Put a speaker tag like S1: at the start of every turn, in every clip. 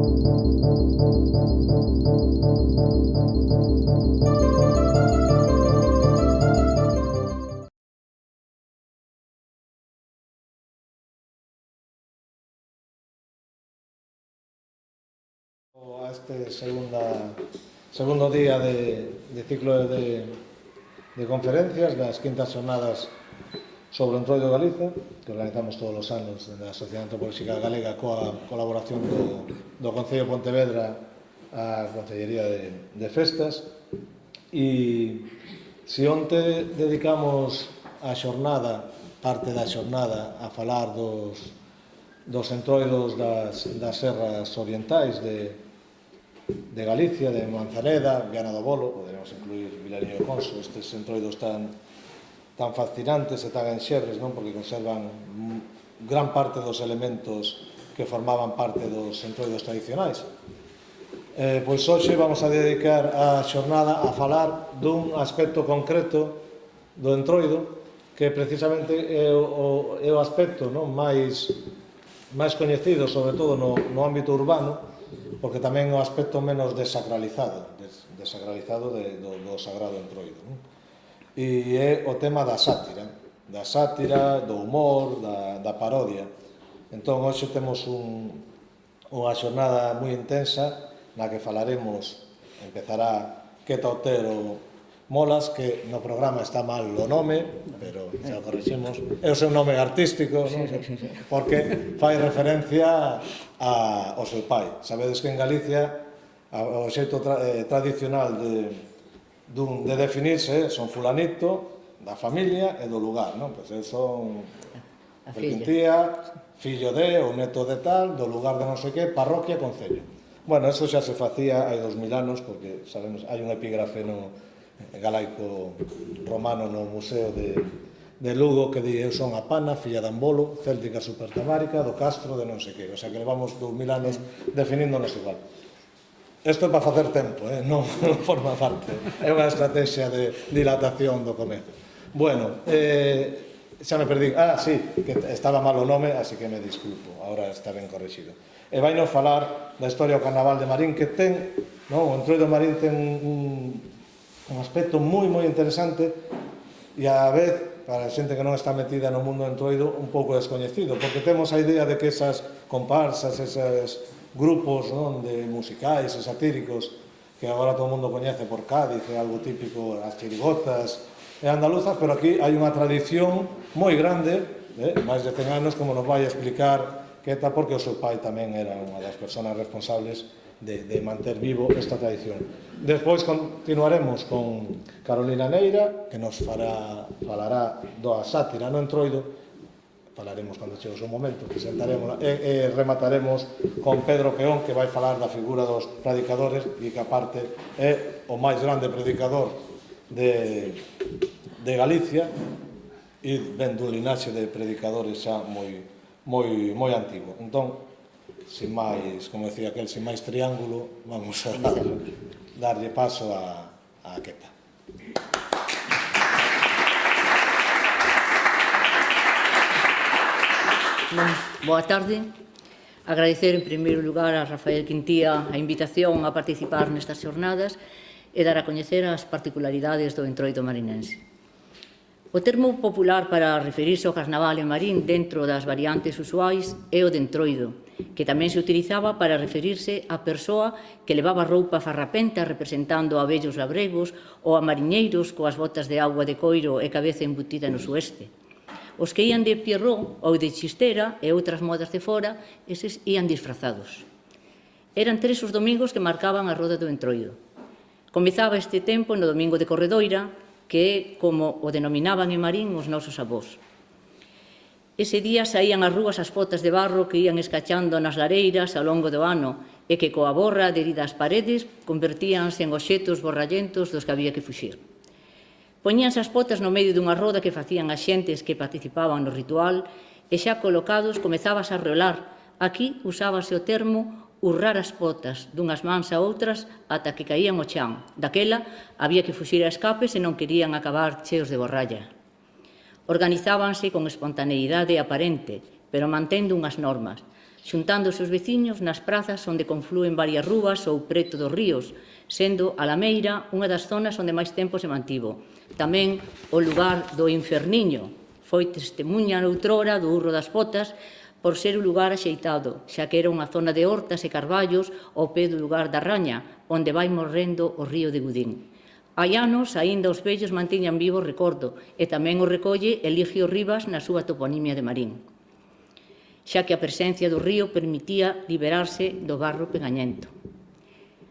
S1: A este segundo día de ciclo de conferencias das quintas xornadas sobre o Entroido de Galiza, que organizamos todos os anos da Sociedade Antropolóxica Galega coa colaboración do Concello de Pontevedra a Concellería de Festas. E se onte dedicamos a xornada, parte da xornada, a falar dos entroidos das serras orientais de Galicia, de Manzaneda, Viana do Bolo, poderemos incluir Vilariño de Conso, estes entroidos tan fascinantes e tan enxerres, non? Porque conservan gran parte dos elementos que formaban parte dos entroidos tradicionais. Pois hoxe vamos a dedicar a xornada a falar dun aspecto concreto do entroido que precisamente é o aspecto máis coñecido, sobre todo no ámbito urbano, porque tamén é o aspecto menos desacralizado do sagrado entroido. E é o tema da sátira, do humor, da parodia. Entón, hoxe temos unha xornada moi intensa na que falaremos, empezará Queta Otero Molas, que no programa está mal o nome, pero xa o corriximos, é o seu nome artístico, porque fai referencia ao seu pai. Sabedes que en Galicia o xeito tradicional de definirse son fulanito, da familia e do lugar, non? Pois son Quintía, fillo de, ou neto de tal, do lugar de non sei que, parroquia, concello. Bueno, eso xa se facía hai 2000 anos, porque sabemos, hai un epígrafe galaico romano no Museo de Lugo que di: eu son a Pana, filla de Ambolo, céltica supertamárica, do Castro de non sei que. O sea que levamos 2000 anos definíndonos igual. Isto é para facer tempo, non forma parte. É unha estrategia de dilatación do comezo. Bueno, xa me perdí. Sí, que estaba mal o nome, así que me disculpo. Ahora está ben corrixido. E vai nos falar da historia do Carnaval de Marín, que ten, o Entroido de Marín ten un aspecto moi interesante e a vez, para a xente que non está metida no mundo do entroido, un pouco descoñecido, porque temos a idea de que esas comparsas, esos grupos de musicais e satíricos que agora todo o mundo coñece por Cádiz, é algo típico, as chirigotas e andaluzas, pero aquí hai unha tradición moi grande, máis de 100 anos, como nos vai explicar Queta, porque o seu pai tamén era unha das persoas responsables de manter vivo esta tradición. Despois continuaremos con Carolina Neira, que nos falará da sátira no entroido. Falaremos cando chegue o seu momento, presentaremos e remataremos con Pedro Peón, que vai falar da figura dos predicadores e que aparte é o máis grande predicador de Galicia e ven dun linaxe de predicadores xa moi antigo. Entón, sin máis, como decía aquel, sin máis triángulo, vamos a darlle paso a Queta.
S2: Boa tarde. Agradecer en primeiro lugar a Rafael Quintía a invitación a participar nestas xornadas e dar a coñecer as particularidades do entroido marinense. O termo popular para referirse ao Carnaval en Marín dentro das variantes usuais é o de entroido, que tamén se utilizaba para referirse á persoa que levaba roupa farrapenta representando a vellos labregos ou a mariñeiros coas botas de auga de coiro e cabeza embutida no sueste. Os que ían de Pierrot ou de Chistera e outras modas de fora, eses ían disfrazados. Eran 3 os domingos que marcaban a roda do entroido. Comezaba este tempo no domingo de Corredoira, que é como o denominaban en Marín os nosos avós. Ese día saían ás rúas as potas de barro que ían escachando nas lareiras ao longo do ano e que coa borra adherida ás paredes convertíanse en obxetos borrallentos dos que había que fuxir. Poñíanse as potas no medio dunha roda que facían as xentes que participaban no ritual e xa colocados comezabas a reolar. Aquí usábase o termo urrar as potas dunhas mans a outras ata que caían ao chan. Daquela había que fuxir a escape se non querían acabar cheos de borralla. Organizábanse con espontaneidade aparente, pero mantendo unhas normas. xuntándose os veciños nas prazas onde conflúen varias rúas ou preto dos ríos, sendo a Lameira unha das zonas onde máis tempo se mantivo. Tamén o lugar do Inferniño foi testemunha noutrora do Urro das Potas por ser un lugar axeitado, xa que era unha zona de hortas e carballos ao pé do lugar da Raña, onde vai morrendo o río de Gudín. Hai anos, aínda os vellos mantiñan vivo o recordo, e tamén o recolle Eligio Rivas na súa toponimia de Marín, xa que a presencia do río permitía liberarse do barro pegañento.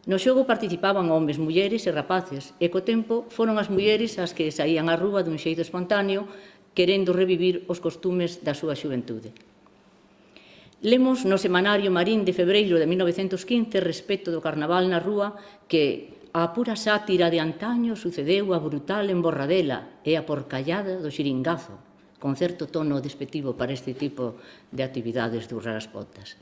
S2: No xogo participaban homes, mulleres e rapaces, e co tempo foron as mulleres as que saían á rúa dun xeito espontáneo, querendo revivir os costumes da súa xuventude. Lemos no semanario Marín de febreiro de 1915 respecto do carnaval na rúa que a pura sátira de antaño sucedeu a brutal emborradela e a porcallada do xiringazo, con certo tono despectivo para este tipo de actividades de urrar as potas.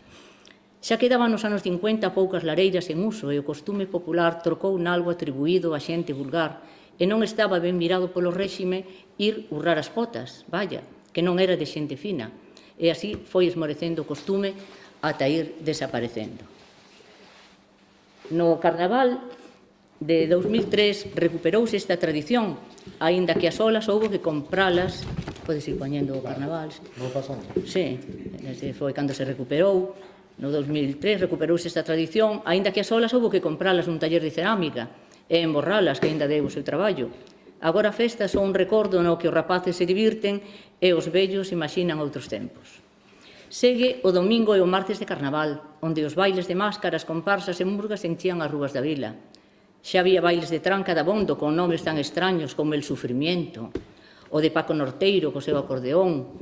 S2: Xa quedaban nos anos 50 poucas lareiras en uso e o costume popular trocou nalgo atribuído a xente vulgar e non estaba ben mirado polo réxime ir urrar as potas, vaya, que non era de xente fina, e así foi esmorecendo o costume ata ir desaparecendo. No Carnaval de 2003 recuperouse esta tradición, aínda que as olas houbo que compralas. Podes ir poñendo o Carnaval.
S1: Vou pasando.
S2: Sí, foi cando se recuperou. No 2003 recuperouse esta tradición, aínda que as olas houbo que compralas nun taller de cerámica e emborralas, que aínda deu o seu traballo. Agora a festa son un recordo no que os rapaces se divirten e os vellos imaxinan outros tempos. Segue o domingo e o martes de Carnaval, onde os bailes de máscaras, comparsas e murgas enchían as rúas da vila. Xa había bailes de tranca dabondo con nomes tan extraños como El Sufrimiento, o de Paco Norteiro co seu acordeón,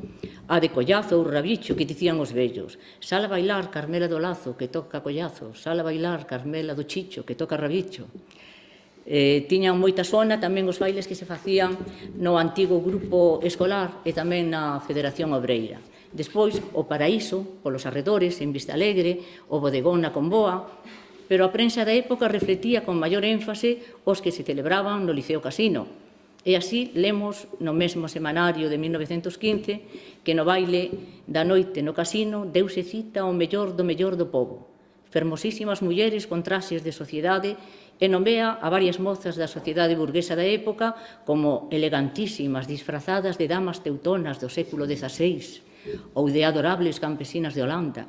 S2: a de Collazo ou Rabicho que dicían os vellos. Sal a bailar Carmela do Lazo que toca Collazo, sal a bailar Carmela do Chicho que toca Rabicho. Tiñan moita sona tamén os bailes que se facían no antigo grupo escolar e tamén na Federación Obreira. Despois, o Paraíso, polos arredores, en Vista Alegre, o Bodegón na Comboa, pero a prensa da época refletía con maior énfase os que se celebraban no Liceo Casino. E así lemos no mesmo semanario de 1915 que no baile da noite no casino deuse cita ao mellor do pobo. Fermosísimas mulleres con traxes de sociedade e nomea a varias mozas da sociedade burguesa da época como elegantísimas disfrazadas de damas teutonas do século XVI ou de adorables campesinas de Holanda.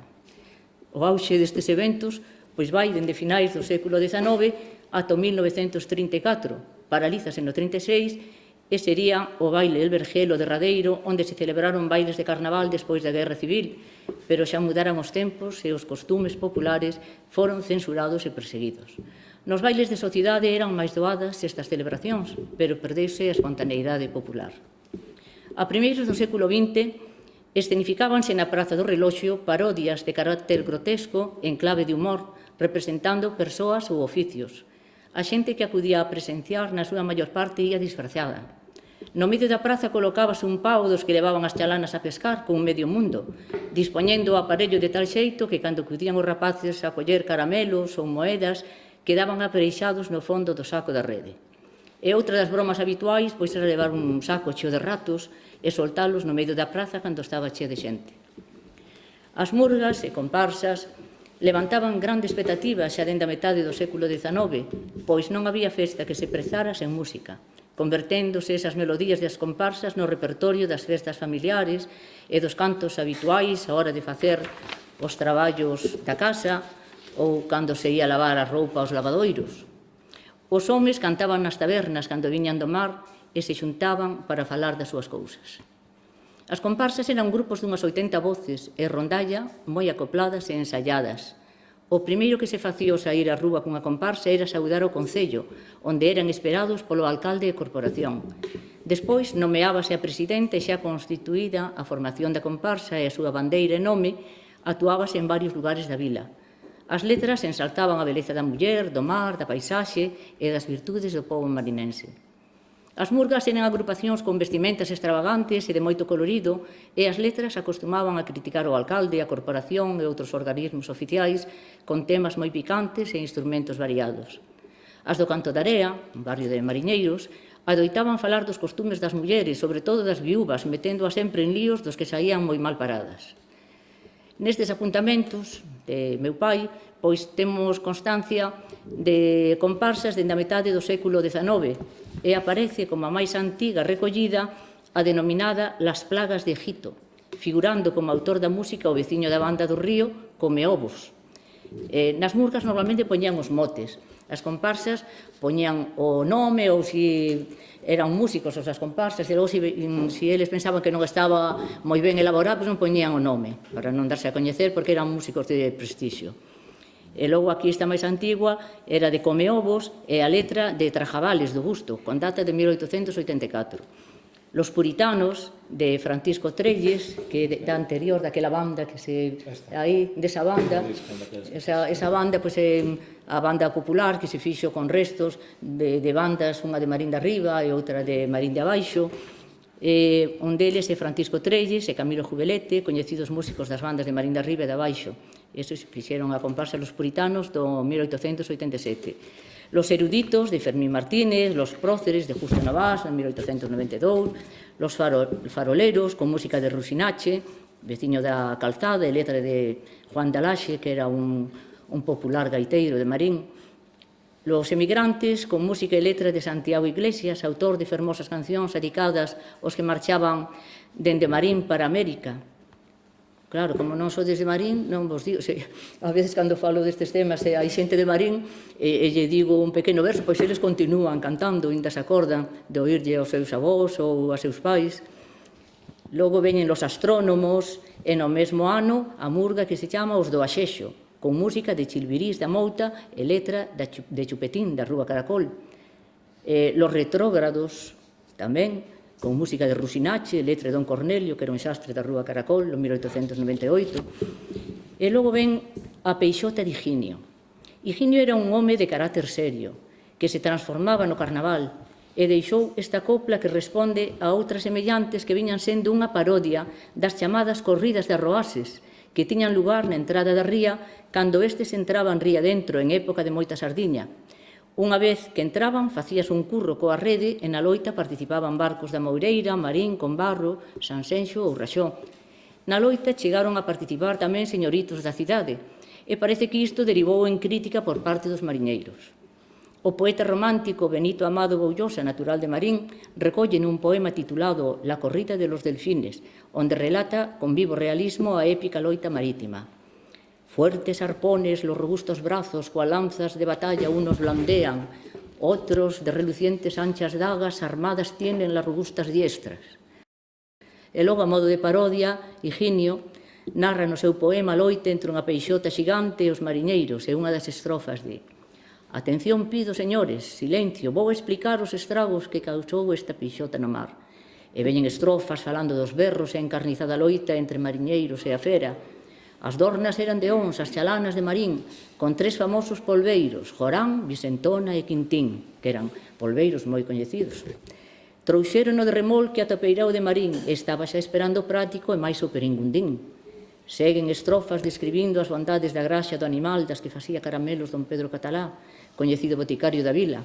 S2: O auxe destes eventos pois vai dende finais do século XIX ata 1934, paralízase no 36 e sería o baile El Vergel o derradeiro onde se celebraron bailes de carnaval despois da Guerra Civil, pero xa mudaran os tempos e os costumes populares foron censurados e perseguidos. Nos bailes de sociedade eran máis doadas estas celebracións, pero perdeuse a espontaneidade popular. A primeiros do século XX escenificábanse na Praza do Reloxio parodias de carácter grotesco en clave de humor, representando persoas ou oficios. A xente que acudía a presenciar na súa maior parte ia disfrazada. No medio da praza colocábase un pau dos que levaban as chalanas a pescar con medio mundo, dispoñendo o aparello de tal xeito que cando acudían os rapaces a coller caramelos ou moedas quedaban apareixados no fondo do saco da rede. E outra das bromas habituais pois era levar un saco cheo de ratos e soltalos no medio da praza cando estaba chea de xente. As murgas e comparsas levantaban grande expectativa xa dende a metade do século XIX, pois non había festa que se prezara sen música, converténdose esas melodías das comparsas no repertorio das festas familiares e dos cantos habituais a hora de facer os traballos da casa ou cando se ia lavar a roupa aos lavadoiros. Os homes cantaban nas tabernas cando viñan do mar e se xuntaban para falar das súas cousas. As comparsas eran grupos dunhas 80 voces e rondalla moi acopladas e ensayadas. O primeiro que se facía ao saír á rúa cunha comparsa era saudar o Concello, onde eran esperados polo alcalde e corporación. Despois nomeábase a presidenta e xa constituída a formación da comparsa e a súa bandeira e nome actuábase en varios lugares da vila. As letras ensaltaban a beleza da muller, do mar, da paisaxe e das virtudes do pobo marinense. As murgas eran agrupacións con vestimentas extravagantes e de moito colorido e as letras acostumaban a criticar o alcalde, a corporación e outros organismos oficiais con temas moi picantes e instrumentos variados. As do Canto da Area, un barrio de mariñeiros, adoitaban falar dos costumes das mulleres, sobre todo das viúvas, meténdoas sempre en líos dos que saían moi mal paradas. Nestes apuntamentos de meu pai, pois temos constancia de comparsas dende a metade do século XIX e aparece como a máis antiga recollida a denominada Las Plagas de Egito, figurando como autor da música o veciño da Banda do Río, Comeobos. Nas murgas normalmente poñían os motes. As comparsas poñían o nome ou se eran músicos os as comparsas e logo se eles pensaban que non estaba moi ben elaborado, pois non poñían o nome para non darse a coñecer porque eran músicos de prestixio. E logo aquí esta máis antigua era de Comeobos e a letra de Trajavales do Busto, con data de 1884. Los Puritanos, de Francisco Trelles, que da anterior, daquela banda que se... aí, desa banda, esa banda, pois, é a banda popular que se fixo con restos de bandas, unha de Marín de Arriba e outra de Marín de Abaixo. Un deles é Francisco Trelles e Camilo Jubelete, coñecidos músicos das bandas de Marín de Arriba e de Abaixo. Esos fixeron a comparsa Los Puritanos do 1887. Los Eruditos, de Fermín Martínez, Los Próceres, de Justo Navás, en 1892, Los Faroleros, con música de Rusinache, veciño da Calzada, e letra de Juan de Alaxe, que era un popular gaiteiro de Marín. Los Emigrantes, con música e letra de Santiago Iglesias, autor de fermosas cancións dedicadas aos que marchaban dende Marín para América. Claro, como non sodes de Marín, non vos digo, a veces cando falo destes temas e hai xente de Marín e lle digo un pequeno verso, pois eles continúan cantando, ainda se acordan de oírlle aos seus avós ou aos seus pais. Logo veñen Los Astrónomos e no mesmo ano a murga que se chama Os do Axexo, con música de Chilvirís da Mouta e letra de Chupetín da Rúa Caracol. Los Retrógrados tamén, con música de Rusinache, letra de Don Cornelio, que era un xastre da Rúa Caracol, en 1898. E logo ven a Peixota de Higinio. Higinio era un home de carácter serio, que se transformaba no carnaval, e deixou esta copla que responde a outras semellantes que viñan sendo unha parodia das chamadas corridas de arroases, que tiñan lugar na entrada da ría cando estes entraban ría dentro en época de moita sardiña. Unha vez que entraban, facías un curro coa rede e na loita participaban barcos da Moureira, Marín, Combarro, Sanxenxo ou Raxó. Na loita chegaron a participar tamén señoritos da cidade e parece que isto derivou en crítica por parte dos mariñeiros. O poeta romántico Benito Amado Boullosa, natural de Marín, recolle nun poema titulado La corrida de los delfines, onde relata con vivo realismo a épica loita marítima. Fuertes arpones, los robustos brazos, cual lanzas de batalla unos blandean, otros de relucientes anchas dagas armadas tienen las robustas diestras. E logo, a modo de parodia, Higinio narra no seu poema a loita entre unha peixota xigante e os mariñeiros, e unha das estrofas de: Atención pido, señores, silencio, vou explicar os estragos que causou esta peixota no mar. E veñen estrofas falando dos berros e a encarnizada loita entre mariñeiros e a fera. As dornas eran de Ons, as chalanas de Marín, con tres famosos polveiros, Jorán, Vicentona e Quintín, que eran polveiros moi coñecidos. Trouxeron o de remolque ata Peirao de Marín e estaba xa esperando o prático e máis o peringundín. Seguen estrofas describindo as bondades da graxa do animal das que facía caramelos don Pedro Catalá, coñecido boticario da vila,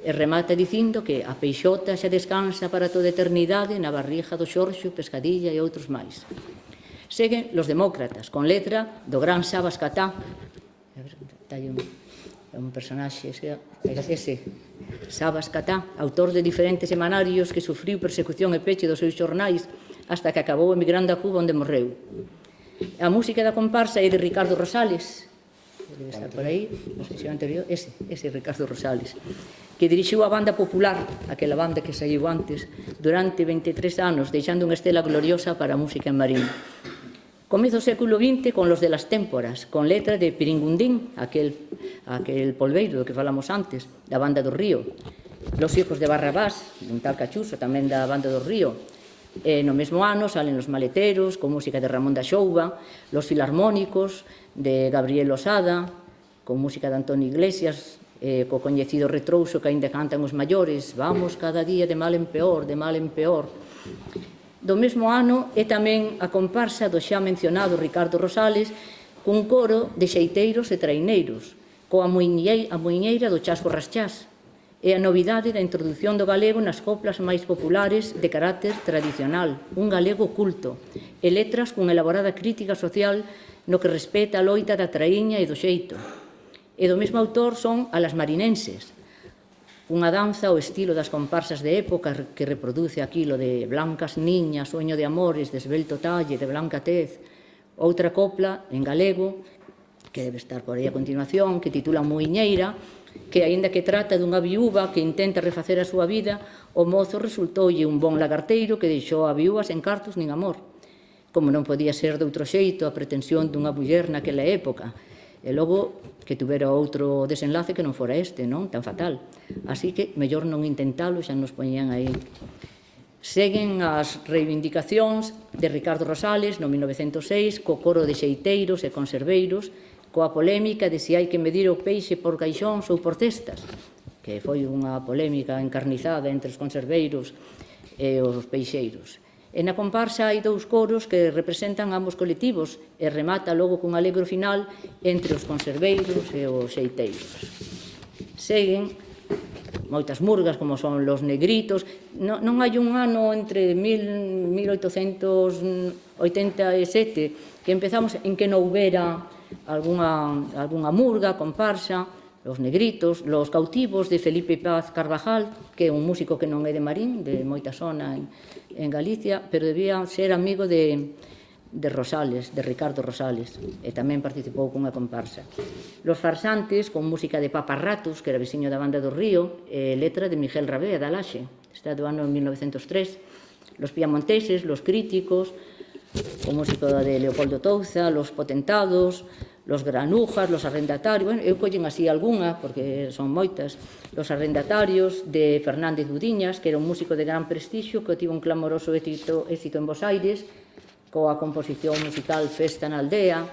S2: e remata dicindo que a peixota xa descansa para toda eternidade na barriga do Xorxo, Pescadilla e outros máis. Seguen Los Demócratas, con letra do gran Sabas Catá. Hai un personaxe, ese Sabas Catá, autor de diferentes semanarios que sufriu persecución e peche dos seus xornais hasta que acabou emigrando a Cuba, onde morreu. A música da comparsa é de Ricardo Rosales, debe estar por aí, na sesión anterior, ese Ricardo Rosales, que dirixiu a banda popular, aquela banda que saiu antes, durante 23 anos, deixando unha estela gloriosa para a música en Marín. Comezo o século XX con Los de las Témporas, con letra de Piringundín, aquel polveiro do que falamos antes, da Banda do Río. Los Hijos de Barrabás, un tal Cachuso, tamén da Banda do Río. No mesmo ano salen Los Maleteros, con música de Ramón da Xouba, Los Filarmónicos, de Gabriel Osada, con música de Antonio Iglesias, co coñecido retrouso que ainda cantan os maiores, vamos cada día de mal en peor, de mal en peor. Do mesmo ano é tamén a comparsa do xa mencionado Ricardo Rosales cun coro de xeiteiros e traineiros, coa muiñeira do Chas Borraschás, e a novidade da introdución do galego nas coplas máis populares de carácter tradicional, un galego culto, e letras cunha elaborada crítica social no que respeta a loita da traíña e do xeito. E do mesmo autor son a Las Marinenses, unha danza ao estilo das comparsas de época que reproduce aquilo de blancas niñas, sueño de amores, de esbelto talle, de blanca tez. Outra copla en galego, que debe estar por aí a continuación, que titula Muiñeira, que, aínda que trata dunha viúva que intenta refacer a súa vida, o mozo resultoulle un bon lagarteiro que deixou a viúva sen cartos nin amor. Como non podía ser de outro xeito a pretensión dunha muller naquela época, e logo que tuvera outro desenlace que non fora este, non? Tan fatal. Así que, mellor non intentalo, xa nos poñían aí. Seguen as reivindicacións de Ricardo Rosales no 1906 co coro de xeiteiros e conserveiros, coa polémica de se hai que medir o peixe por caixóns ou por cestas, que foi unha polémica encarnizada entre os conserveiros e os peixeiros. E na comparsa hai dous coros que representan ambos colectivos e remata logo cun alegro final entre os conserveiros e os xeiteiros. Seguen moitas murgas, como son Los Negritos. Non hai un ano entre 1887 que empezamos en que non houbera algunha murga, comparsa, Los Negritos, Los Cautivos de Felipe Paz Carvajal, que é un músico que non é de Marín, de moita zona en Galicia, pero debía ser amigo de Rosales, de Ricardo Rosales, e tamén participou cunha comparsa. Los Farsantes, con música de Paparratos, que era veciño da Banda do Río, e letra de Miguel Rabé, da Laxe, está do ano 1903. Los Piamonteses, Los Críticos, con música de Leopoldo Touza, Los Potentados, Los Granujas, Los Arrendatarios, bueno, eu collen así algunha, porque son moitas, Los Arrendatarios, de Fernández Budiñas, que era un músico de gran prestixio, que tivo un clamoroso éxito en Bos Aires, coa composición musical Festa na Aldea,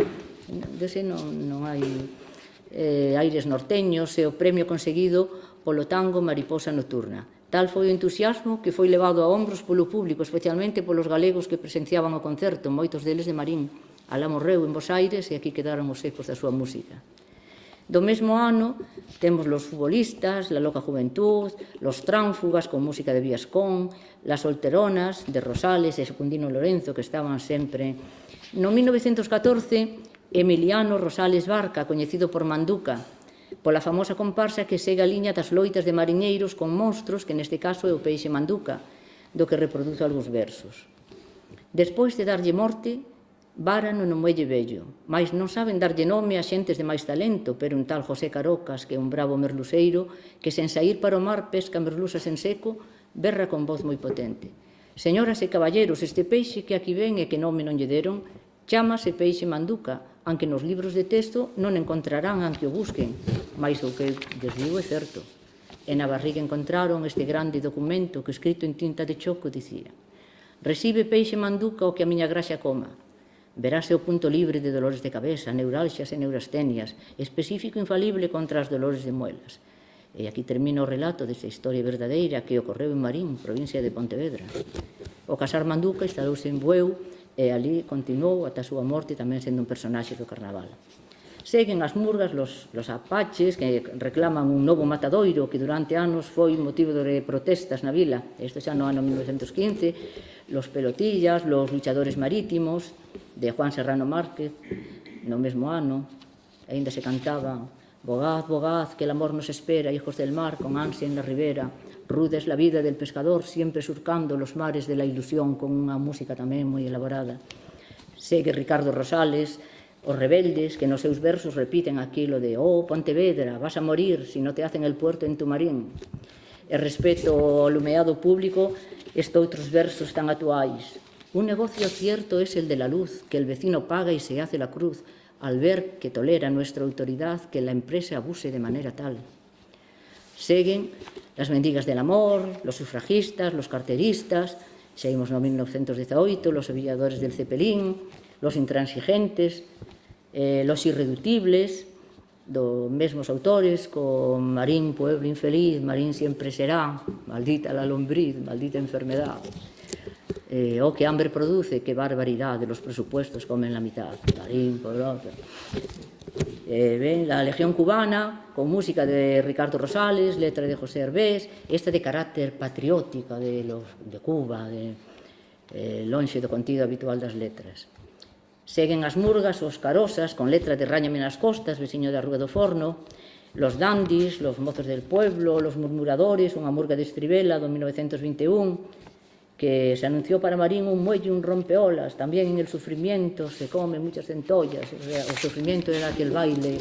S2: dese non hai aires norteños, e o premio conseguido polo tango Mariposa Nocturna. Tal foi o entusiasmo que foi levado a hombros polo público, especialmente polos galegos que presenciaban o concerto, moitos deles de Marín. Alá morreu en Bos Aires e aquí quedaron os ecos da súa música. Do mesmo ano temos Los Futbolistas, La Loca Juventud, Los Tránfugas, con música de Viascón, Las Solteronas, de Rosales e Secundino Lorenzo, que estaban sempre. No 1914, Emiliano Rosales Barca, coñecido por Manduca, pola famosa comparsa que segue a liña das loitas de mariñeiros con monstros, que neste caso é o peixe Manduca, do que reproduce algúns versos. Despois de darlle morte, várano no muelle vello, mais non saben darlle nome a xentes de máis talento, pero un tal José Carocas, que é un bravo merluceiro, que sen saír para o mar pesca merlusas en seco, berra con voz moi potente. Señoras e caballeros, este peixe que aquí ven e que nome non lle deron, chámase peixe Manduca, aunque nos libros de texto non encontrarán aunque o busquen, mais o que lles digo é certo. E na barriga encontraron este grande documento que, escrito en tinta de choco, dicía: recibe peixe Manduca o que a miña graxa coma. Verase o punto libre de dolores de cabeza, neuralxias e neurastenias, específico infalible contra os dolores de muelas. E aquí termina o relato desta historia verdadeira que ocorreu en Marín, provincia de Pontevedra. O casar Manduca instalouse en Bueu e ali continuou ata a súa morte, tamén sendo un personaxe do carnaval. Seguen as murgas, los apaches, que reclaman un novo matadoiro que durante anos foi motivo de protestas na vila. Isto xa no ano 1915. Los pelotillas, los luchadores marítimos, de Juan Serrano Márquez, no mesmo ano. Ainda se cantaba: bogaz, bogaz, que el amor nos espera, hijos del mar, con ansia en la ribera. Ruda es la vida del pescador, siempre surcando los mares de la ilusión, con unha música tamén moi elaborada. Segue Ricardo Rosales, Os Rebeldes, que nos seus versos repiten aquilo de «Oh, Pontevedra, vas a morir si no te hacen el puerto en tu marín». E respecto ao alumeado público, outros versos tan actuais. Un negocio cierto es el de la luz, que el vecino paga y se hace la cruz, al ver que tolera nuestra autoridad que la empresa abuse de manera tal. Seguen Las mendigas del amor, Los sufragistas, Los carteristas, seguimos no 1918, Los avilladores del Cepelín, Los intransigentes, Los irreductibles, dos mesmos autores, con Marín, pueblo infeliz, Marín siempre será, maldita la lombriz, maldita enfermedad. O que hambre produce, qué barbaridad, de los presupuestos comen la mitad. Marín, pueblo... ven, La Legión Cubana, con música de Ricardo Rosales, letra de José Herbés, esta de carácter patriótico de Cuba, lonxe do contido habitual das letras. Seguen as murgas, os carosas, con letra de Ráñame nas costas, veciño da Rúa do Forno, los dandis, los mozos del pueblo, los murmuradores, unha murga de Estribela do 1921, que se anunció para Marín un muelle, un rompeolas, también en el sufrimiento se comen muchas centollas, o sea, o sufrimiento era aquel baile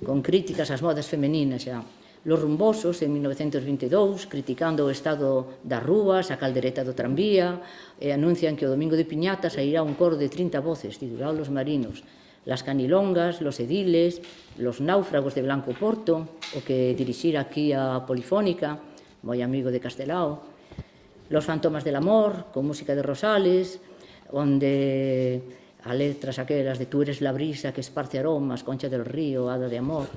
S2: con críticas ás modas femeninas xa. Los rumbosos, en 1922, criticando o estado das rúas, a caldereta do tranvía, e anuncian que o domingo de Piñata sairá un coro de 30 voces, titulado Los Marinos. Las canilongas, los ediles, los náufragos de Blanco Porto, o que dirixira aquí a Polifónica, moi amigo de Castelao, Los fantomas del amor, con música de Rosales, onde a letras aquelas de Tú eres la brisa que esparce aromas, Concha del Río, Hada de amor,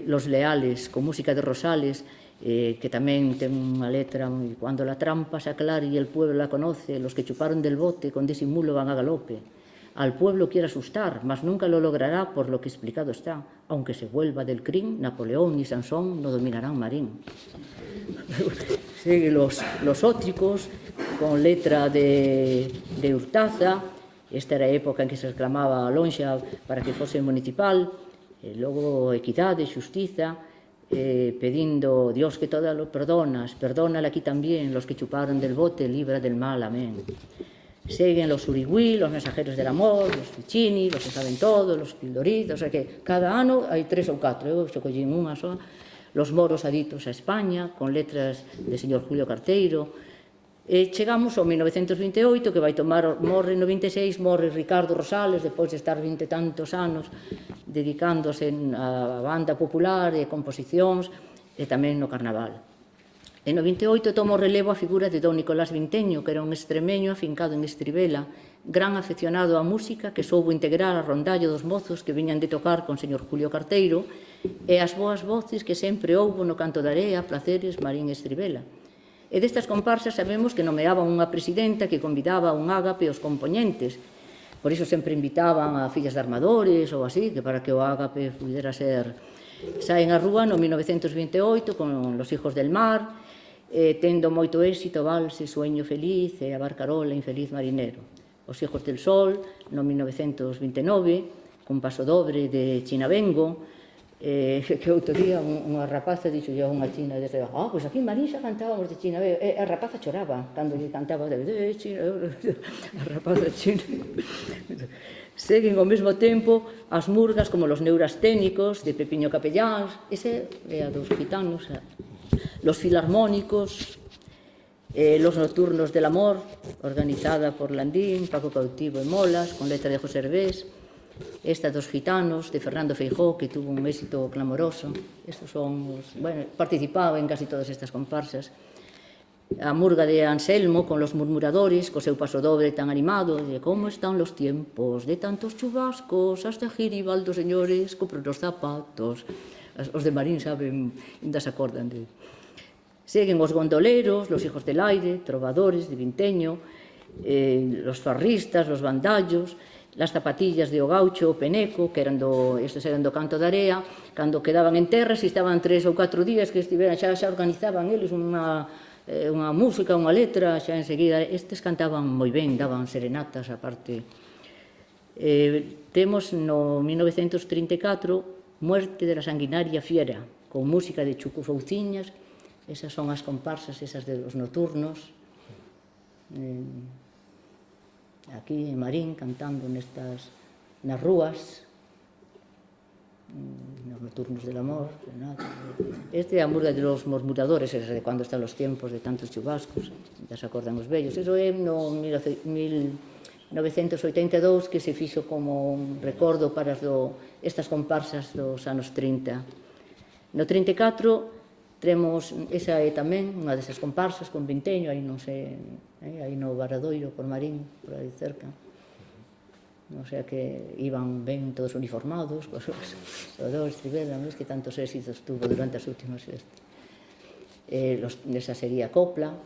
S2: Los leales, con música de Rosales, que tamén ten unha letra, cuando la trampa se aclare y el pueblo la conoce, los que chuparon del bote con disimulo van a galope. Al pueblo quiere asustar, mas nunca lo logrará por lo que explicado está. Aunque se vuelva del crin, Napoleón ni Sansón no dominarán Marín. Sigue los ótricos, con letra de Hurtaza. Esta era a época en que se reclamaba a Lonxa para que fose municipal. Logo equidade, xustiza, pedindo Dios que todo lo perdonas, perdónala aquí también, los que chuparon del bote, libra del mal, amén. Seguen los urigüí, los mensajeros del amor, los Ficini, los que saben todo, los pildoritos, o sea que cada ano hai 3 ou 4, eu xo collín unha só. Los moros aditos a España, con letras de señor Julio Carteiro. Chegamos ao 1928, que vai tomar, morre no 26, morre Ricardo Rosales, depois de estar 20 e tantos anos dedicándose á banda popular e composicións, e tamén no carnaval. E no 28 tomo relevo a figura de don Nicolás Vinteño, que era un extremeño afincado en Estribela, gran aficionado á música, que soubo integrar a rondallo dos mozos que viñan de tocar con señor Julio Carteiro, e as boas voces que sempre houbo no canto da area, Placeres, Marín e Estribela. E destas comparsas sabemos que nomeaban unha presidenta que convidaba un ágape aos compoñentes. Por iso sempre invitaban a fillas de armadores ou así, que para que o ágape pudera ser... Saen a rúa no 1928 con Los hijos del mar, tendo moito éxito Valse, Sueño feliz e a Barcarola, Infeliz marinero. Os hijos del sol, no 1929, con Paso dobre de Chinabengo, que outro día unha rapaza dixo a unha china desde pois aquí en Marín xa cantábamos de Chinabengo, e a rapaza choraba cando lle cantaba de China, a rapaza china. Seguen ao mesmo tempo as murgas como Los neurasténicos de Pepiño Capelláns, ese é a dos gitanos, Los filarmónicos, Los nocturnos del amor, organizada por Landín, Paco Cautivo e Molas, con letra de José Hervés. Esta dos gitanos, de Fernando Feijó, que tuvo un éxito clamoroso. Estos son, bueno, participaba en casi todas estas comparsas. A murga de Anselmo, con Los murmuradores, co seu paso dobre tan animado, de como están los tiempos, de tantos chubascos, hasta Giribaldo, señores, compro los zapatos. Os de Marín saben, ainda se acordan de... Seguen os gondoleros, Los hijos del aire, trovadores de Vinteño, los farristas, los bandallos, las zapatillas de o gaucho, o peneco, que eran estes eran do canto da area, cando quedaban en terra, se estaban 3 ou 4 días que estiveran, xa organizaban eles unha música, unha letra, xa enseguida, estes cantaban moi ben, daban serenatas, aparte. Temos no 1934 Muerte de la sanguinaria fiera, con música de Chucu Fouciñas, esas son as comparsas, esas de los nocturnos, aquí en Marín, cantando nas rúas, nos nocturnos del amor. Este é a murga de los murmuradores, esa de cando están los tiempos de tantos chubascos, ya se acordan os vellos. Eso é no 1982 que se fixo como un recordo para estas comparsas dos anos 30. No 34 temos, esa é tamén unha desas comparsas con Vinteño, aí non sei, aí no Varadoiro, por Marín, por aí cerca. O sea que iban ben todos uniformados, sobre todo Estribela, non es que tantos éxitos tuvo durante as últimas esa sería Copla.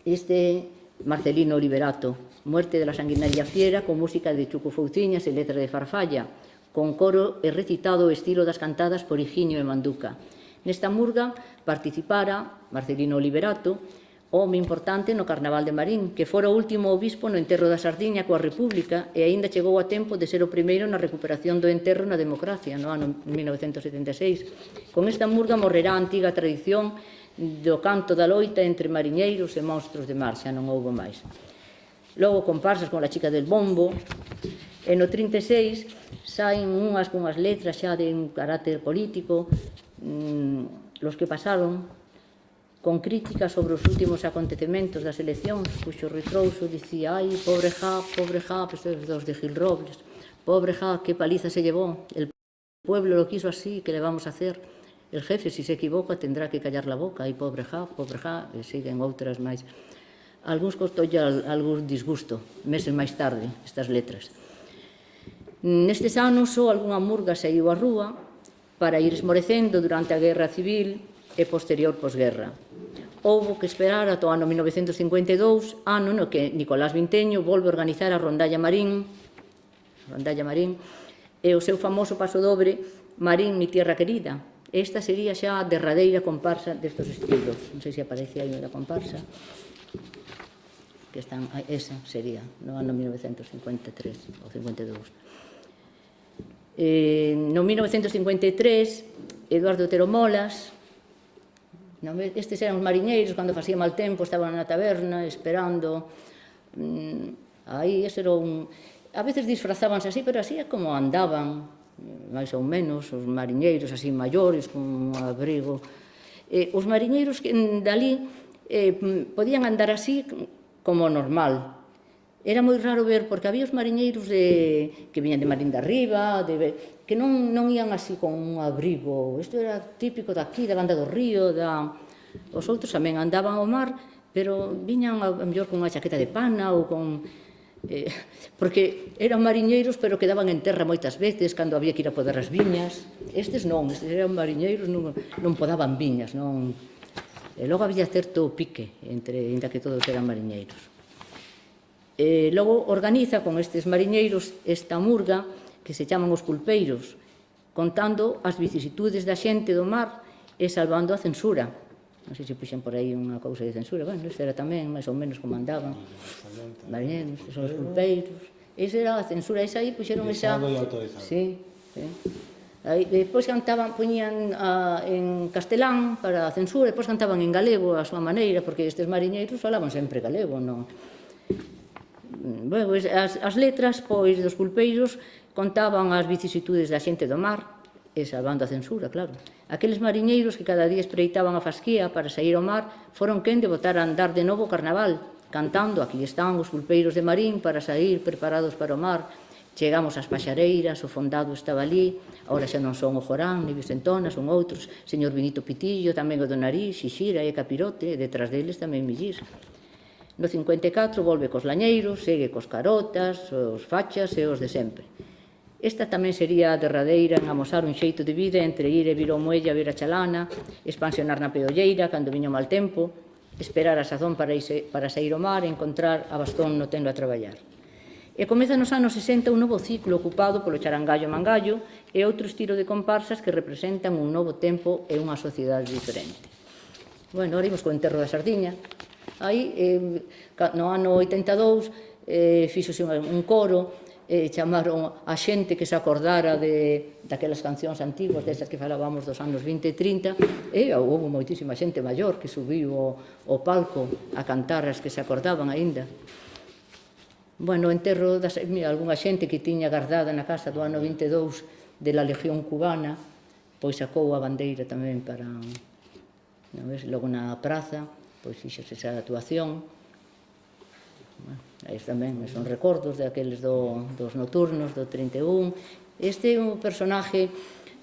S2: Este Marcelino Liberato, Muerte de la sanguinaria fiera, con música de Chuco Fouciñas e letra de Farfalla, con coro e recitado o estilo das cantadas por Higinio e Manduca. Nesta murga participara Marcelino Liberato home importante no Carnaval de Marín, que fora o último obispo no enterro da Sardiña coa República e aínda chegou a tempo de ser o primeiro na recuperación do enterro na democracia, no ano 1976. Con esta murga morrerá a antiga tradición do canto da loita entre mariñeiros e monstros de mar, xa non houbo máis. Logo comparsas con a chica del bombo, e no 36 saen unhas letras xa de un carácter político, los que pasaron, con críticas sobre os últimos acontecementos das eleccións, cuxo retrouso dicía: ai, pobre ja, estes dos de Gil Robles, pobre ja, que paliza se llevó, el pueblo lo quiso así, ¿qué le vamos a hacer? El jefe, si se equivoca, tendrá que callar la boca, ai, pobre ja, e siguen outras máis. Algúns costoulle algún disgusto, meses máis tarde, estas letras. Nestes anos, só algunha murga saiu á rúa para ir esmorecendo durante a Guerra Civil e posterior posguerra. Houbo que esperar ata o ano 1952, ano no que Nicolás Vinteño volve a organizar a Rondalla Marín, e o seu famoso pasodobre Marín, mi tierra querida. Esta sería xa a derradeira comparsa destos estilos. Non sei se aparece aí a comparsa. Esa sería, no ano 1953 ou 52. No 1953, Eduardo Otero Molas, estes eran os mariñeiros, cando facía mal tempo, estaban na taberna, esperando, aí, ese era un... A veces disfrazábanse así, pero así é como andaban, máis ou menos, os mariñeiros así maiores, con un abrigo. Os mariñeiros dali podían andar así como normal. Era moi raro ver, porque había os mariñeiros que viñan de Marín de Arriba, que non ían así con un abrigo. Isto era típico daqui, da banda do río. Os outros tamén andaban ao mar, pero viñan a mellor con unha chaqueta de pana ou con... Porque eran mariñeiros, pero quedaban en terra moitas veces cando había que ir a podar as viñas. Estes non, estes eran mariñeiros, non podaban viñas, non... E logo había certo pique, entre que todos eran mariñeiros. Logo organiza con estes mariñeiros esta murga que se chaman os pulpeiros, contando as vicisitudes da xente do mar e salvando a censura. Non sei se puxen por aí unha cousa de censura. Bueno, isto era tamén máis ou menos como andaban. Mariñeiros, son os pulpeiros. Esa era a censura, esa aí puxeron esa... Sí, sí. Depois cantaban, poñían en castelán para a censura, depois cantaban en galego a súa maneira, porque estes mariñeiros falaban sempre galego, non? As letras, pois, dos pulpeiros contaban as vicisitudes da xente do mar, e salvando a censura, claro. Aqueles mariñeiros que cada día espreitaban a fasquía para sair ao mar foron quen de botar a andar de novo o carnaval, cantando "Aquí están os pulpeiros de Marín para sair preparados para o mar. Chegamos ás paxareiras, o fondado estaba ali, agora xa non son o Jorán, ni Vicentona, son outros, señor Benito Pitillo, tamén o do Nariz, Xixira e Capirote, e detrás deles tamén Millís. No 54 volve cos lañeiros, segue cos carotas, os fachas e os de sempre. Esta tamén sería a derradeira en amosar un xeito de vida entre ir e vir ao muelle a ver a chalana, expansionar na peolleira cando viño mal tempo, esperar a sazón para sair ao mar e encontrar a bastón no tendo a traballar. E comeza nos anos 60 un novo ciclo ocupado polo charangallo mangallo e outro estilo de comparsas que representan un novo tempo e unha sociedade diferente. Bueno, ahora imos co enterro da Sardiña. Aí, no ano 82, fíxose un coro, chamaron a xente que se acordara daquelas cancións antiguas, desas que falábamos dos anos 20 e 30, e houve moitísima xente maior que subiu ao palco a cantar as que se acordaban aínda. Bueno, o enterro, algunha xente que tiña guardada na casa do ano 22 de la Legión Cubana, pois sacou a bandeira tamén para... Logo na praza, pois fixose esa actuación. Aí tamén son recordos daqueles dos nocturnos do 31. Este é un personaje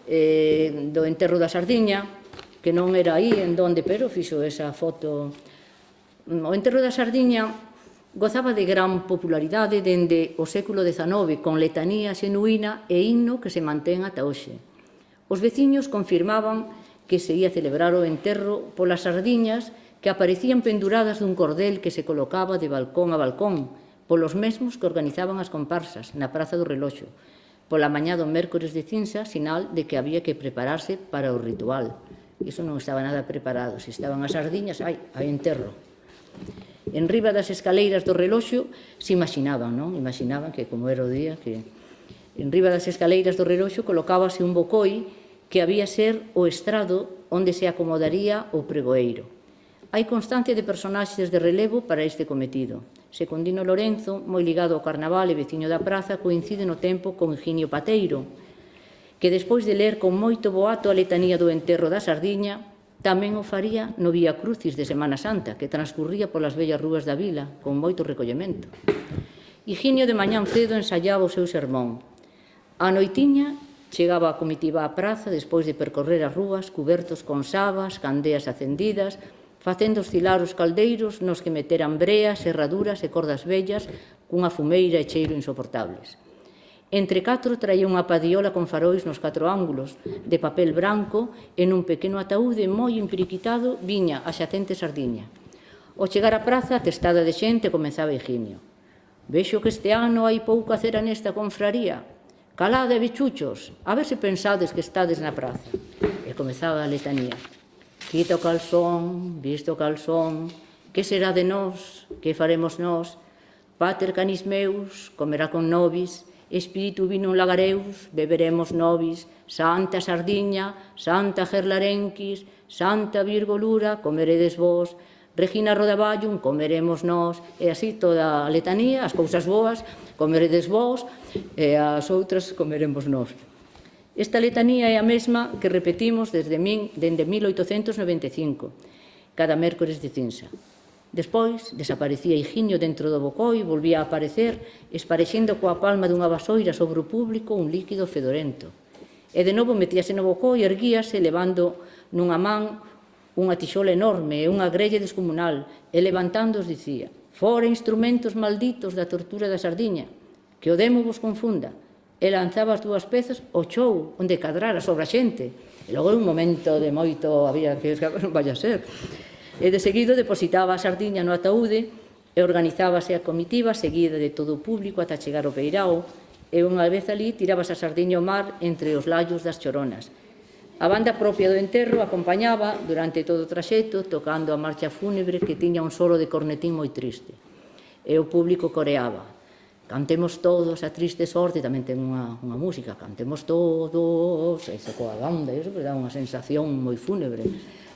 S2: do enterro da Sardiña, que non era aí en donde, pero fixo esa foto. O enterro da Sardiña gozaba de gran popularidade dende o século XIX, con letanía xenuína e himno que se mantén ata hoxe. Os veciños confirmaban que se ia celebrar o enterro polas sardiñas que aparecían penduradas dun cordel que se colocaba de balcón a balcón, polos mesmos que organizaban as comparsas na Praza do Reloxo, pola mañá do mércores de cinza, sinal de que había que prepararse para o ritual. Iso non estaba nada preparado. Se estaban as sardiñas, hai enterro. En riba das escaleiras do reloxo se imaginaban, non? Imaginaban que, como era o día, que en riba das escaleiras do reloxo colocábase un bocoi que había ser o estrado onde se acomodaría o pregoeiro. Hai constancia de personaxes de relevo para este cometido. Secundino Lorenzo, moi ligado ao carnaval e veciño da praza, coincide no tempo con Higinio Pateiro, que despois de ler con moito boato a letanía do enterro da Sardiña, tamén o faría no Vía Crucis de Semana Santa, que transcurría polas vellas rúas da vila, con moito recollemento. Higinio de mañán cedo ensaiaba o seu sermón. A noitiña chegaba a comitiva á praza despois de percorrer as rúas cubertos con sabas, candeas acendidas, facendo oscilar os caldeiros nos que meteran breas, herraduras e cordas vellas cunha fumeira e cheiro insoportables. Entre catro traía unha padiola con farois nos 4 ángulos, de papel branco, e nun pequeno ataúde moi empiriquitado viña a xacente sardiña. Ao chegar á praza, atestada de xente, comezaba Higinio. Vexo que este ano hai pouca cera nesta confraría. Calade, bichuchos, a ver se pensades que estades na praza. E comezaba a letanía. Quita o calzón, viste o calzón, que será de nós, que faremos nós? Pater canis meus, comerá con nobis, espíritu vino lagareus, beberemos nobis, Santa Sardiña, Santa Gerlarenquis, Santa Virgo Lura, comeredes vos, Regina Rodavallum, comeremos nós, e así toda a letanía, as cousas boas, comeredes vos, e as outras comeremos nós. Esta letanía é a mesma que repetimos dende 1895, cada mércores de cinza. Despois, desaparecía Higinio dentro do bocoi, volvía a aparecer, esparexendo coa palma dunha vasoira sobre o público un líquido fedorento. E de novo metíase no bocoi, erguíase, levando nunha man unha tixola enorme e unha grella descomunal, e levantándoos dicía: fora instrumentos malditos da tortura da sardiña, que o demo vos confunda. E lanzaba as 2 pezas ao chou, onde cadrara sobre a xente. E logo un momento de moito había que non vaya a ser. E de seguido depositaba a sardiña no ataúde e organizábase a comitiva seguida de todo o público ata chegar ao peirao, e unha vez ali tirabas a sardiña ao mar entre os lallos das choronas. A banda propia do enterro acompañaba durante todo o traxecto tocando a marcha fúnebre que tiña un solo de cornetín moi triste. E o público coreaba: cantemos todos a triste sorte, tamén ten unha música, cantemos todos, e coa banda, e iso dá unha sensación moi fúnebre.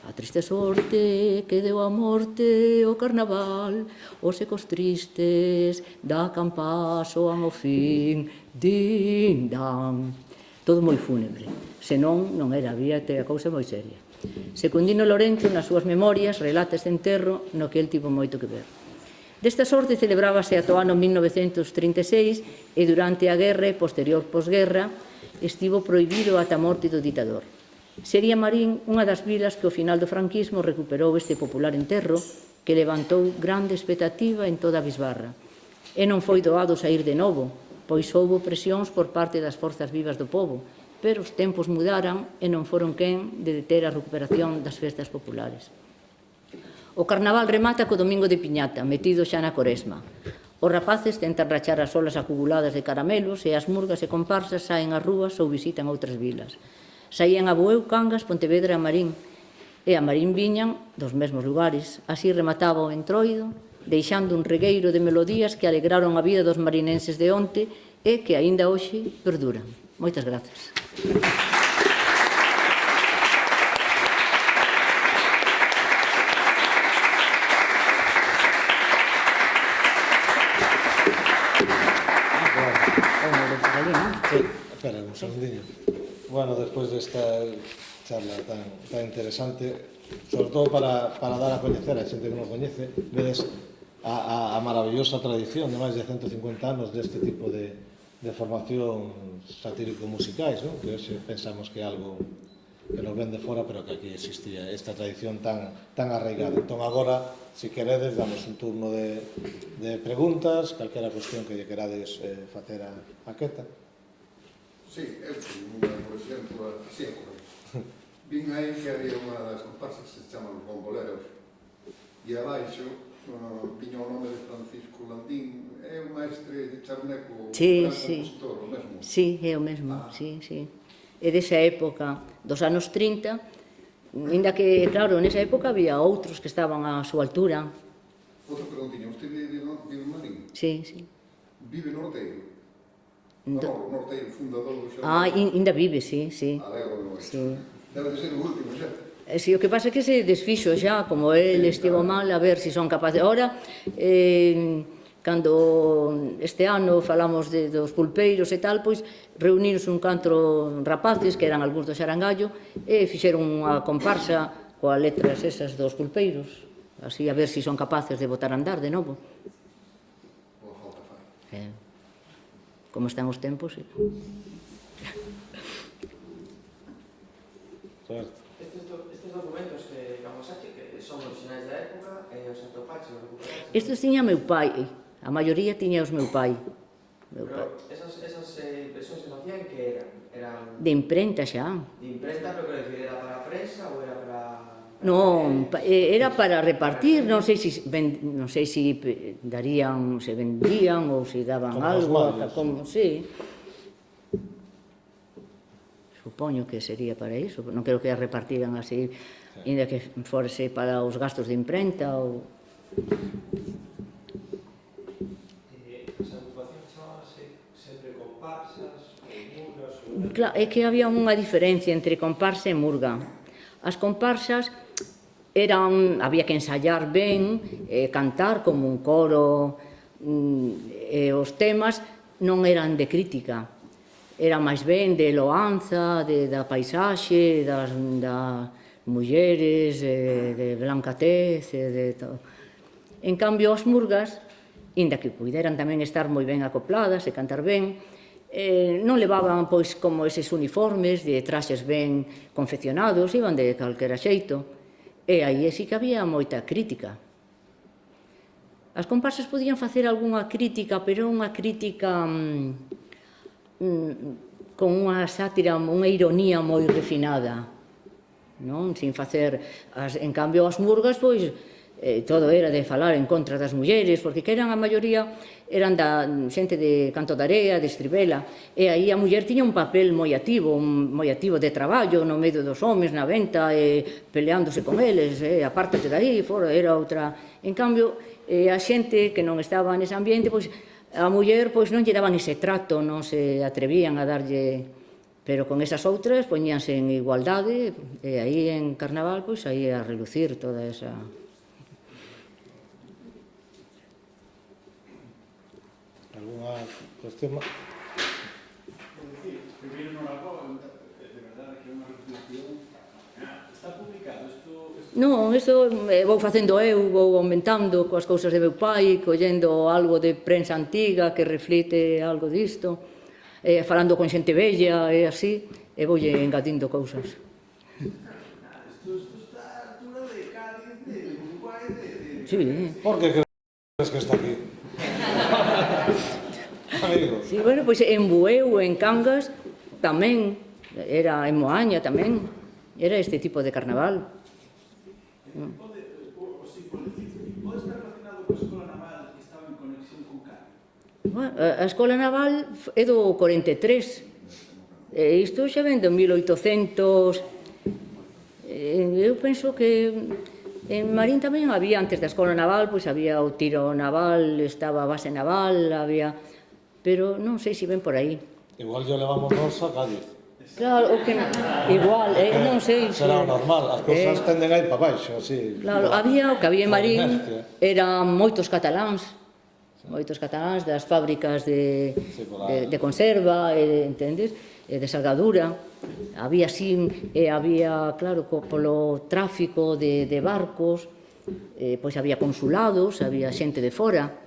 S2: A triste sorte que deu a morte o carnaval, os ecos tristes da campa soan ao fin, din dan. Todo moi fúnebre, senón non era, había a cousa moi seria. Secundino Lorenzo, nas súas memorias, relata este enterro no que el tivo moito que ver. Desta sorte celebrábase ata o ano 1936 e durante a guerra e posterior posguerra estivo prohibido ata a morte do ditador. Sería Marín unha das vilas que ao final do franquismo recuperou este popular enterro que levantou grande expectativa en toda a bisbarra. E non foi doado sair de novo, pois houbo presións por parte das forzas vivas do pobo, pero os tempos mudaran e non foron quen de deter a recuperación das festas populares. O carnaval remata co domingo de piñata, metido xa na Coresma. Os rapaces tentan rachar as olas acumuladas de caramelos e as murgas e comparsas saen ás rúas ou visitan outras vilas. Saían a Bueu, Cangas, Pontevedra e a Marín. E a Marín viñan dos mesmos lugares. Así remataba o entroido, deixando un regueiro de melodías que alegraron a vida dos marinenses de onte e que aínda hoxe perduran. Moitas grazas.
S1: Espera un segundinho. Bueno, despois desta charla tan interesante, sobre todo para dar a coñecer a xente que non coñece, vedes a maravillosa tradición de máis de 150 anos deste tipo de formación satírico-musicais, ¿no? Que hoxe pensamos que é algo que nos ven de fora, pero que aquí existía esta tradición tan arraigada. Entón, agora, se queredes, damos un turno de preguntas, calquera cuestión que lle querades facer a Queta.
S3: Sí, eu por exemplo, así, vin aí que había unha das comparsas que se chama Os Bomboleros, e abaixo viña o nome de Francisco Landín, é o maestre de Charneco,
S2: sí,
S3: compositor, o mesmo?
S2: Sí, é o mesmo, sí. É desa época, dos anos 30, ainda que, claro, nesa época había outros que estaban á súa altura,
S3: Outra preguntinha, usted vive en Marín?
S2: Sí, sí.
S3: Vive no Orteiro?
S2: Do-
S3: No Orteiro, fundador do xornal.
S2: Ainda vive, sí, sí.
S3: Alegro moito.
S2: Sí.
S3: Debe de ser o último xa.
S2: Si, o que pasa é que se desfixo xa, como el estivo mal, a ver se son capaces. Ahora, cando este ano falamos dos pulpeiros e tal, pois reuniros un cantro rapaces, que eran algúns do Xarangallo, e fixeron unha comparsa coas letras esas dos pulpeiros, así a ver se son capaces de botar a andar de novo.
S3: Boa falta fai.
S2: Como están os tempos, sí.
S1: Certo.
S4: Estes documentos que amosaste que son originais da época e os atopaches ou recuperaches.
S2: Estes tiña meu pai, a maioría tiña os meu pai.
S4: Pero esas impresións que facían que eran
S2: De imprenta xa.
S4: de imprenta, pero quero decir, era para a prensa ou era para...
S2: Non, era para repartir, non sei se darían, se vendían ou se daban
S1: Como
S2: algo,
S1: os mallos.
S2: como, sí. Supoño que sería para iso, non creo que as repartiran así, ainda que forse para os gastos de imprenta ou...
S5: As agrupacións chamábanse sempre comparsas, ou murgas, ou...
S2: Claro, é que había unha diferencia entre comparsa e murga. As comparsas había que ensayar ben, cantar como un coro, e os temas non eran de crítica, era máis ben de loanza, da paisaxe, das mulleres, de Blanca Tez, de todo. En cambio, as murgas, inda que puderan tamén estar moi ben acopladas e cantar ben, non levaban pois como eses uniformes de traxes ben confeccionados, iban de calquera xeito, e aí sí que había moita crítica. As comparsas podían facer algunha crítica, pero unha crítica con unha sátira, unha ironía moi refinada, non? Sin facer... En cambio, as murgas, pois, todo era de falar en contra das mulleres, porque que eran a maioría eran da xente de Canto da Area, de Estribela, e aí a muller tiña un papel moi activo de traballo no medio dos homes, na venta, peleándose con eles, apártate daí, fora, era outra... En cambio, a xente que non estaba nese ambiente, pois, a muller pois non lle daban ese trato, non se atrevían a darlle, pero con esas outras poñíanse en igualdade, e aí en Carnaval pois aí a relucir toda esa...
S1: Alguna cuestión?
S5: Escribir no lago, de verdade que é unha reflexión. Está publicado isto?
S2: Non, iso vou facendo eu, vou aumentando coas cousas de meu pai, collendo algo de prensa antiga que reflite algo disto, falando con xente bella e así, e voulle engadindo cousas.
S5: Isto está a altura de Cádiz, de Uruguai, de...
S2: Sí,
S1: Por que crees que está aquí? Amigo.
S2: sí, bueno, pois en Bueu, en Cangas, tamén, era en Moaña tamén, era este tipo de carnaval.
S5: Pode estar relacionado coa Escola Naval que estaba en conexión con Cádiz?
S2: Bueno, a Escola Naval é do 43, e isto xa ven do 1800, eu penso que en Marín tamén había, antes da Escola Naval, pois había o tiro naval, estaba a base naval, había... pero non sei se ven por aí.
S1: Igual yo levamos nos a Cádiz.
S2: Claro, o que igual, non sei se...
S1: Será normal, as cousas tenden a ir para baixo, así.
S2: Claro, o que había en Marín eran moitos cataláns das fábricas de conserva, entendes? De salgadura. Había así, había, claro, polo tráfico de barcos, pois había consulados, había xente de fora,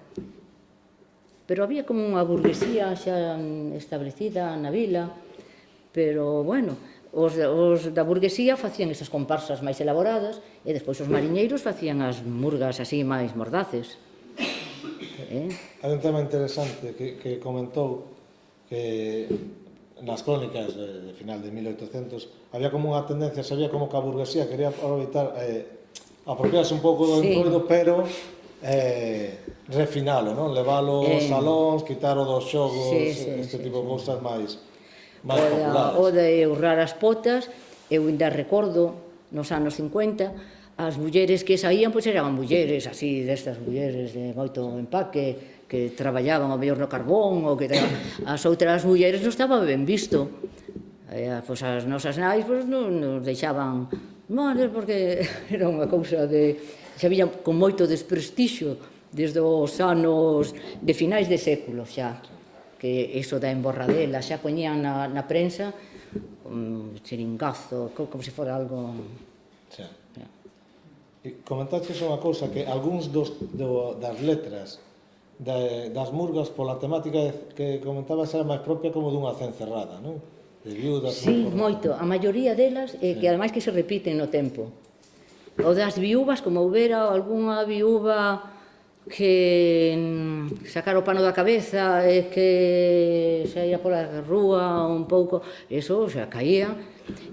S2: pero había como unha burguesía xa establecida na vila, pero, bueno, os da burguesía facían esas comparsas máis elaboradas e despois os mariñeiros facían as murgas así máis mordaces.
S1: Hai un tema interesante que comentou que nas crónicas de final de 1800 había como unha tendencia, se había como que a burguesía quería aproveitar, apropiarse un pouco do entroido, pero refinalo, non? Levalo aos salóns, quitaro dos xogos, este tipo de cousas máis populares.
S2: O de urrar as potas, eu ainda recordo nos anos 50, as mulleres que saían, pois eran mulleres así, destas mulleres de moito empaque, que traballaban ao mellor no carbón, ou que as outras mulleres non estaba ben visto. Pois as nosas nais non nos deixaban males, porque era unha cousa de... xa viña con moito desprestixio desde os anos de finais de século xa, que iso da emborradela xa poñían na prensa un chiringazo, como se fora algo...
S1: Xa. E comentaches unha cousa, que algúns das letras das murgas pola temática que comentabas era máis propia como dunha cencerrada, non? De viudas...
S2: Sí, moito. A maioría delas, que ademais que se repiten no tempo. O das viúvas, como houbera algunha viúva que sacara o pano da cabeza e que saía pola rúa un pouco, eso xa caía.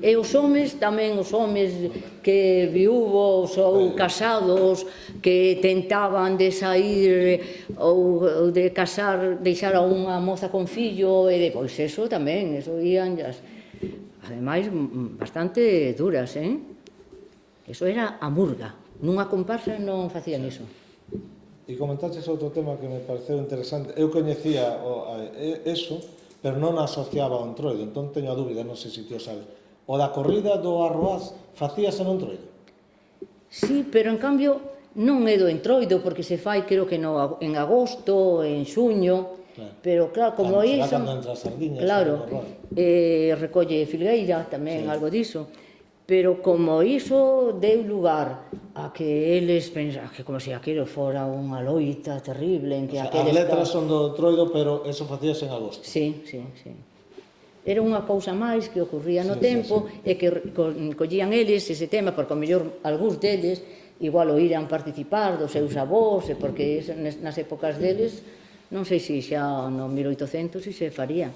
S2: E os homes, tamén os homes que viúvos ou casados que tentaban de sair ou de casar, deixar a unha moza con fillo, e depois eso tamén, eso ían ademais bastante duras, Eso era a murga, nunha comparsa non facían iso.
S1: E comentaches outro tema que me pareceu interesante. Eu coñecía eso, pero non asociaba ao entroido, entón teño a dúbida, non sei se ti o sabes. O da corrida do arroaz facíase no entroido?
S2: Sí, pero en cambio non é do entroido, porque se fai, creo que en agosto, en xuño, pero claro, como iso...
S1: Será cando entra as sardiñas.
S2: Claro, recolle filgueira, tamén algo diso. Pero como iso deu lugar a que eles pensaban que como se aquilo fora unha loita terrible en que
S1: as letras son do entroido, pero eso facíase en agosto.
S2: Sí. Era unha cousa máis que ocurría no tempo e que collían eles ese tema, porque ao mellor algúns deles igual o iran participar dos seus avós, porque nas épocas deles non sei se xa no 1800 se faría.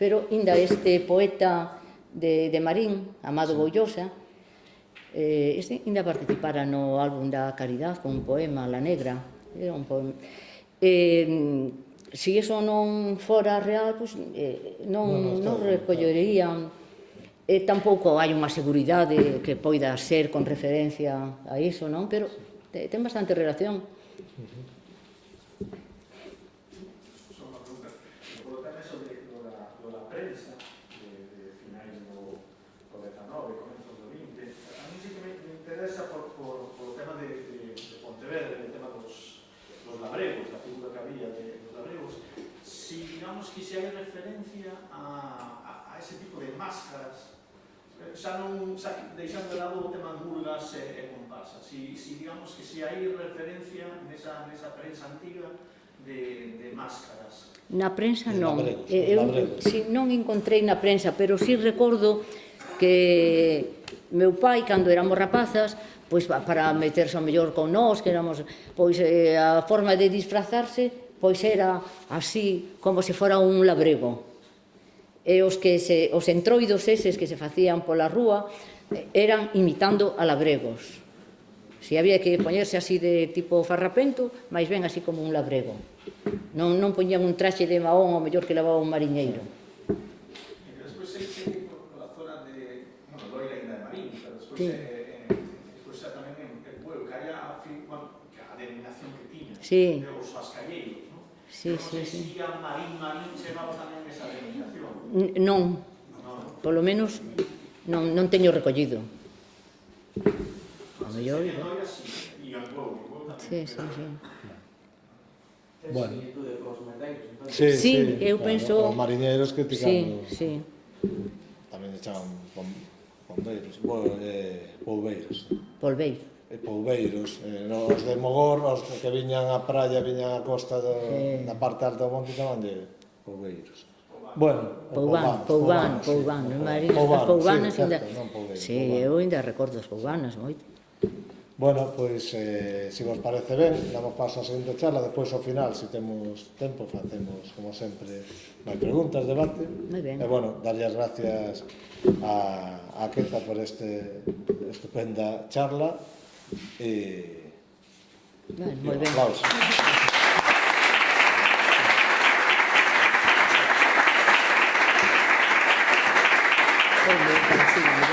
S2: Pero ainda este poeta de Marín, Amado Boullosa, este ainda participara no álbum da Caridad con un poema, La Negra. Era un poema. Se iso non fora real, non recollerían. Tampouco hai unha seguridade que poida ser con referencia a iso, non? Pero ten bastante relación.
S5: Só unha pregunta. Por o tema sobre da prensa de finais do 19, comenzos do 20, a mí sí que me interesa por o tema de Pontevedra, o tema dos labregos, da figura que había dos labregos, si digamos que se hai referencia a ese tipo de máscaras, xa non deixando de lado o tema de murgas e comparsas, si digamos que se hai referencia nesa prensa antiga de máscaras.
S2: Na prensa non. Non encontrei na prensa, pero sí recordo que meu pai, cando éramos rapazas, pois para meterse ao mellor con nós, que éramos, pois a forma de disfrazarse, pois era así, como se fora un labrego. E os entroidos eses que se facían pola rúa eran imitando a labregos. Se había que poñerse así de tipo farrapento, máis ben así como un labrego. Non poñían un traxe de mahón ao mellor que levaba un mariñeiro.
S5: E despois sei que pola zona de, bueno, Loira ainda de Marín, pero despois xa tamén en Bueu, que hai a denominación que tiña, os vascalleiros, non?
S2: Sí.
S5: Si a Marín chegaba tamén esa denominación.
S2: Non, polo menos non teño recollido. A mellor...
S5: E en Bueu tamén.
S2: Sí.
S1: Bueno.
S2: Sí, eu penso...
S1: Os mariñeiros criticando...
S2: Sí.
S1: Tamén echaban pombeiros, polbeiros. Polbeiros. Os de Mogor, os que viñan á praia, viñan á costa da parte alta do monte, chaman de polbeiros. Bueno,
S2: Poubán, as poubanas ainda... Sí, eu ainda recordo as poubanas moito.
S1: Bueno, pois, se vos parece ben, damos paso á seguinte charla, depois ao final, se temos tempo, facemos, como sempre, máis preguntas, debate.
S2: Moi ben.
S1: E, bueno, darlle as gracias a Queta por este estupenda charla e...
S2: Moi ben.
S1: Aplausos.
S2: Foi moi parecido, non?